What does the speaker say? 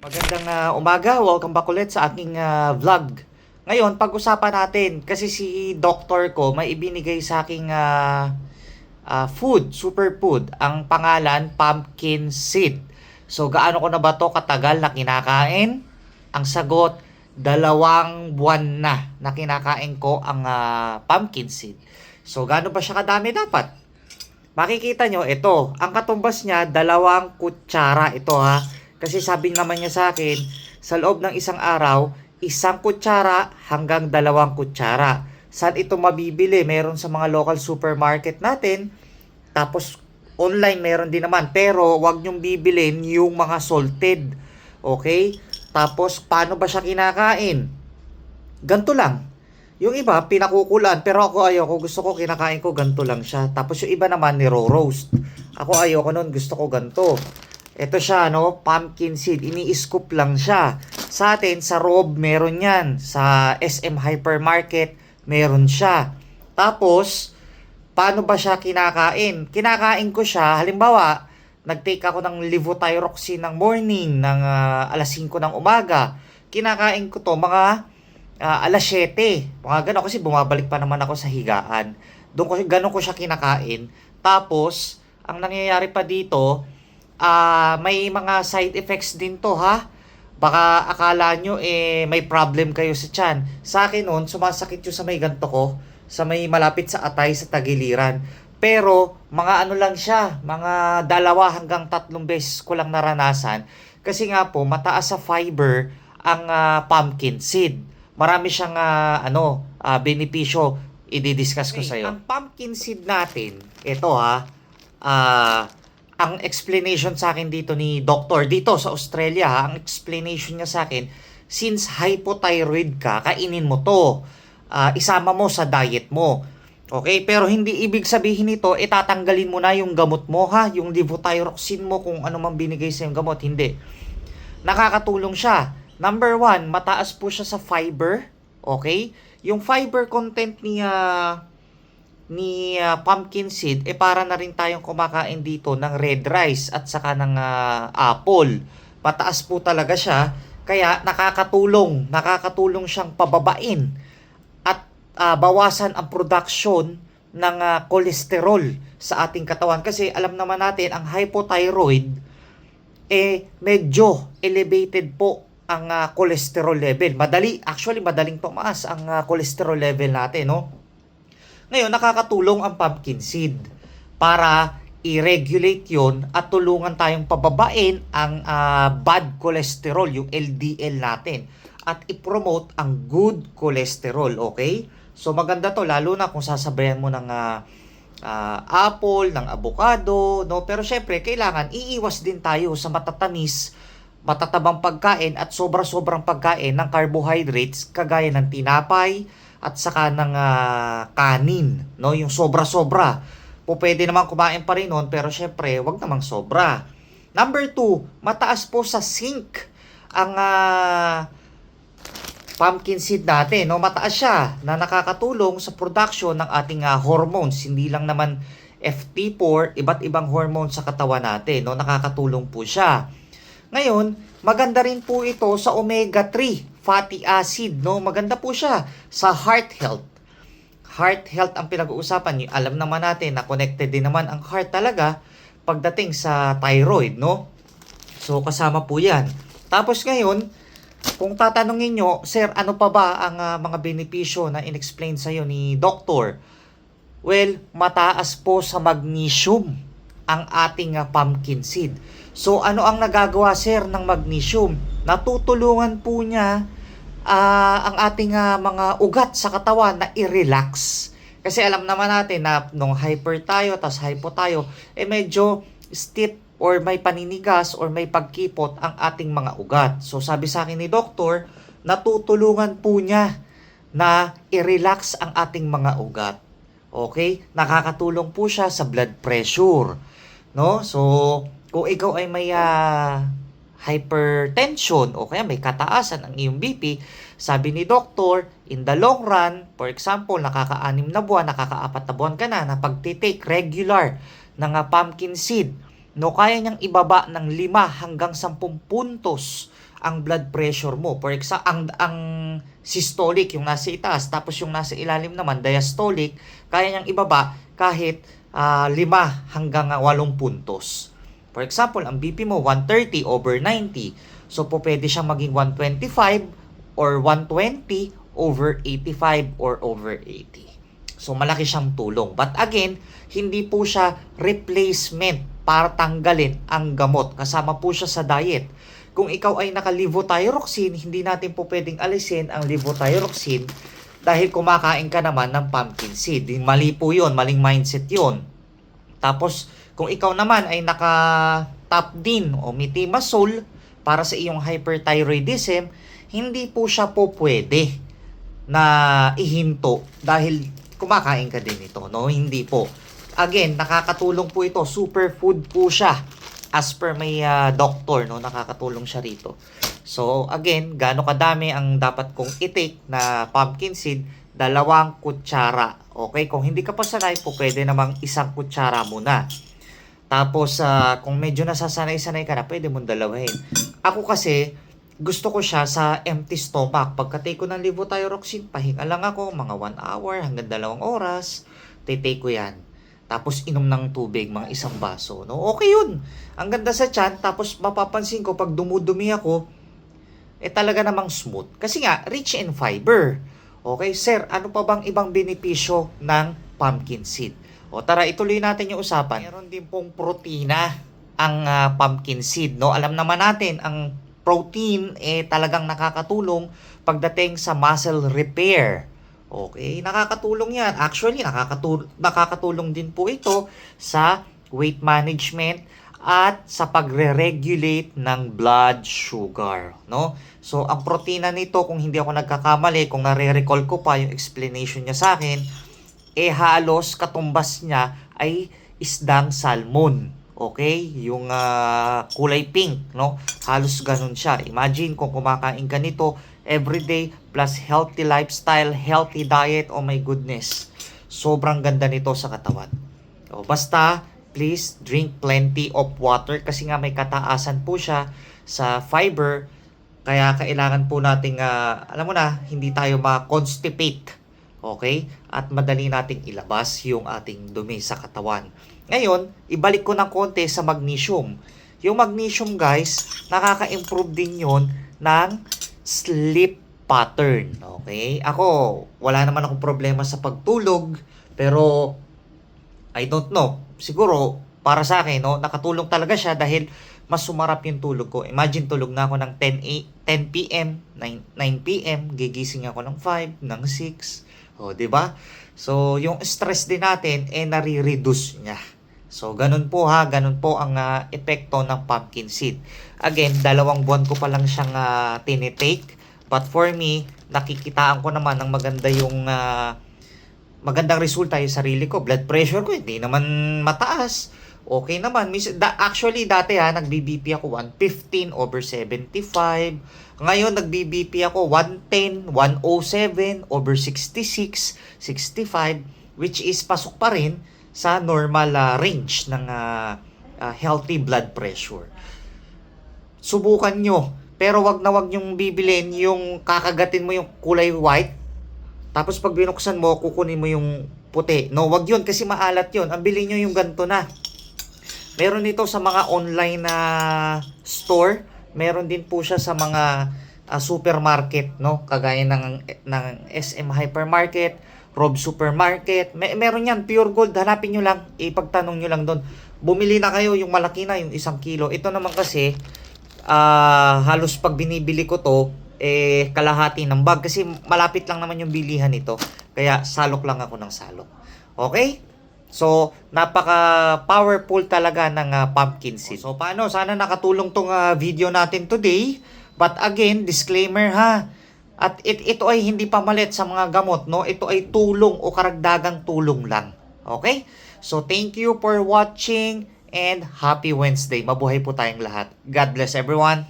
Magandang umaga, welcome back ulit sa aking vlog. Ngayon, pag-usapan natin kasi si doctor ko may ibinigay sa aking food, superfood. Ang pangalan, pumpkin seed. So, gaano ko na ba to katagal na kinakain? Ang sagot, 2 buwan na kinakain ko ang pumpkin seed. So, gaano ba siya kadami dapat? Makikita nyo, ito, ang katumbas niya, 2 kutsara. Ito ha, kasi sabi naman niya sa akin, sa loob ng isang araw, 1 kutsara hanggang 2 kutsara. Saan ito mabibili? Meron sa mga local supermarket natin. Tapos, online meron din naman. Pero, wag nyong bibilin yung mga salted. Okay? Tapos, paano ba siya kinakain? Ganto lang. Yung iba, pinakukulan. Pero ako ayoko. Gusto ko kinakain ko ganto lang siya. Tapos yung iba naman, niro-roast. Ako ayoko nun. Gusto ko ganto. Ito siya, no? Pumpkin seed. Ini-scoop lang siya. Sa atin, sa Rob, meron yan. Sa SM Hypermarket, meron siya. Tapos, paano ba siya kinakain? Kinakain ko siya, halimbawa, nag-take ako ng levothyroxine ng morning, ng alas 5 ng umaga. Kinakain ko to mga alas 7. Mga gano'n kasi bumabalik pa naman ako sa higaan. Doon ko gano'n ko siya kinakain. Tapos, ang nangyayari pa dito, may mga side effects din to ha. Baka akala nyo may problem kayo sa tiyan. Sa akin noon, sumasakit yung sa may ganto ko, sa may malapit sa atay sa tagiliran. Pero, mga ano lang siya, mga 2 hanggang 3 beses ko lang naranasan. Kasi nga po, mataas sa fiber ang pumpkin seed. Marami siyang benepisyo i-discuss ko sa iyo. Ang pumpkin seed natin, ito ha, ang explanation sa akin dito ni doctor dito sa Australia ha, ang explanation niya sa akin, since hypothyroid ka, kainin mo to. Isama mo sa diet mo. Okay, pero hindi ibig sabihin nito itatanggalin mo na yung gamot mo ha, yung levothyroxine mo kung ano man binigay sa yung gamot, hindi. Nakakatulong siya. Number 1, mataas po siya sa fiber. Okay? Yung fiber content ni pumpkin seed, para na rin tayong kumakain dito ng red rice at saka ng apple. Mataas po talaga siya. Kaya nakakatulong siyang pababain at bawasan ang production ng cholesterol sa ating katawan. Kasi alam naman natin, ang hypothyroid, medyo elevated po ang cholesterol level. Madaling tumaas ang cholesterol level natin, no? Ngayon, nakakatulong ang pumpkin seed para i-regulate yon at tulungan tayong pababain ang bad cholesterol, yung LDL natin, at i-promote ang good cholesterol, okay? So, maganda to, lalo na kung sasabayan mo ng apple, ng avocado, no? Pero syempre, kailangan iiwas din tayo sa matatabang pagkain at sobra-sobrang pagkain ng carbohydrates kagaya ng tinapay at saka ng kanin, no? Yung sobra-sobra. Pwede naman kumain pa rin nun, pero syempre, wag namang sobra. Number 2, mataas po sa zinc ang pumpkin seed natin, no? Mataas siya na nakakatulong sa production ng ating hormones. Hindi lang naman FT4, iba't ibang hormones sa katawan natin, no? Nakakatulong po siya. Ngayon, maganda rin po ito sa omega-3 fatty acid, no? Maganda po siya sa heart health. Heart health ang pinag-uusapan. Alam naman natin na connected din naman ang heart talaga pagdating sa thyroid, no? So, kasama po yan. Tapos ngayon, kung tatanungin nyo, sir, ano pa ba ang mga benepisyo na in-explain sa'yo ni doktor? Well, mataas po sa magnesium ang ating pumpkin seed. So, ano ang nagagawa, sir, ng magnesium? Natutulungan po niya ang ating mga ugat sa katawan na i-relax. Kasi alam naman natin na nung hyper tayo, tas hypo tayo, medyo stiff or may paninigas or may pagkipot ang ating mga ugat. So, sabi sa akin ni doktor, natutulungan po niya na i-relax ang ating mga ugat. Okay? Nakakatulong po siya sa blood pressure. No? So, kung ikaw ay may hypertension o kaya may kataasan ang iyong BP, sabi ni doktor, in the long run, for example, nakaka-6 na buwan, nakaka-4 na buwan ka na pagtitake regular ng pumpkin seed, no, kaya niyang ibaba ng 5 hanggang 10 puntos ang blood pressure mo. For example, ang systolic, yung nasa itaas, tapos yung nasa ilalim naman, diastolic, kaya niyang ibaba kahit 5 hanggang 8 puntos. For example, ang BP mo 130 over 90. So, po pwede siyang maging 125 or 120 over 85 or over 80. So, malaki siyang tulong. But again, hindi po siya replacement para tanggalin ang gamot. Kasama po siya sa diet. Kung ikaw ay naka-levothyroxine, hindi natin po pwedeng alisin ang levothyroxine dahil kumakain ka naman ng pumpkin seed. Mali po yun, maling mindset yun. Tapos, kung ikaw naman ay naka-Tapdin o Metimasol para sa iyong hyperthyroidism, hindi po siya po pwede na ihinto dahil kumakain ka din ito, no? Hindi po. Again, nakakatulong po ito. Superfood po siya. As per may doctor, no, nakakatulong siya rito. So, again, gaano kadami ang dapat kong i-take na pumpkin seed? 2 kutsara. Okay? Kung hindi ka pa sanay po, pwede namang 1 kutsara muna. Tapos, kung medyo nasasanay-sanay ka na, pwede mong dalawahin. Ako kasi, gusto ko siya sa empty stomach. Pagka-take ko ng levothyroxine, pahinga lang ako, mga 1 hour hanggang 2 oras, take ko yan. Tapos inom ng tubig, mga 1 baso. No? Okay yun. Ang ganda sa tiyan. Tapos mapapansin ko, pag dumudumi ako, talaga namang smooth. Kasi nga, rich in fiber. Okay, sir, ano pa bang ibang benepisyo ng pumpkin seed? O tara, ituloy natin yung usapan. Meron din pong protina ang pumpkin seed. No? Alam naman natin, ang protein talagang nakakatulong pagdating sa muscle repair. Okay, nakakatulong yan. Actually, nakakatulong din po ito sa weight management at sa pagre-regulate ng blood sugar, no? So, ang protina nito, kung hindi ako nagkakamali, kung nare-recall ko pa yung explanation niya sa akin, halos katumbas niya ay isdang salmon. Okay? Yung kulay pink, no? Halos ganun siya. Imagine kung kumakain ka nito everyday plus healthy lifestyle, healthy diet, oh my goodness. Sobrang ganda nito sa katawan. O, basta, please drink plenty of water kasi nga may kataasan po siya sa fiber. Kaya kailangan po nating, alam mo na, hindi tayo ma-constipate. Okay? At madali nating ilabas yung ating dumi sa katawan. Ngayon, ibalik ko ng konti sa magnesium. Yung magnesium, guys, nakaka-improve din yon ng sleep pattern. Okay? Ako, wala naman akong problema sa pagtulog, pero I don't know. Siguro, para sa akin, no, nakatulong talaga siya dahil mas sumarap yung tulog ko. Imagine, tulog na ako ng 10 p.m., 9 p.m., gigising ako ng 5, ng 6. O, di ba? So, yung stress din natin, nare-reduce niya. So, ganun po ha, ganun po ang epekto ng pumpkin seed. Again, 2 buwan ko pa lang siyang tinitake. But for me, nakikitaan ko naman ng maganda yung magandang resulta yung sarili ko. Blood pressure ko, hindi naman mataas. Okay naman. Actually, dati nag-BBP ako 115 over 75. Ngayon, nag-BBP ako 110, 107 over 66, 65, which is pasok pa rin sa normal range ng healthy blood pressure. Subukan nyo. Pero wag na wag nyong bibilin yung kakagatin mo yung kulay white. Tapos pag binuksan mo, kukunin mo yung puti. No, wag yun kasi maalat yun. Ang bilhin nyo yung ganito na. Meron ito sa mga online na store. Meron din po siya sa mga supermarket, no? Kagaya ng SM Hypermarket, Rob Supermarket. Meron yan, pure gold. Hanapin nyo lang, ipagtanong nyo lang doon. Bumili na kayo yung malaki na, yung 1 kilo. Ito naman kasi, halos pag binibili ko to, kalahati ng bag. Kasi malapit lang naman yung bilihan nito. Kaya salok lang ako ng salok. Okay? So, napaka-powerful talaga ng pumpkin seed. So, paano? Sana nakatulong tong video natin today. But again, disclaimer ha. At ito ay hindi pamalit sa mga gamot, no? Ito ay tulong o karagdagang tulong lang. Okay? So, thank you for watching and happy Wednesday. Mabuhay po tayong lahat. God bless everyone.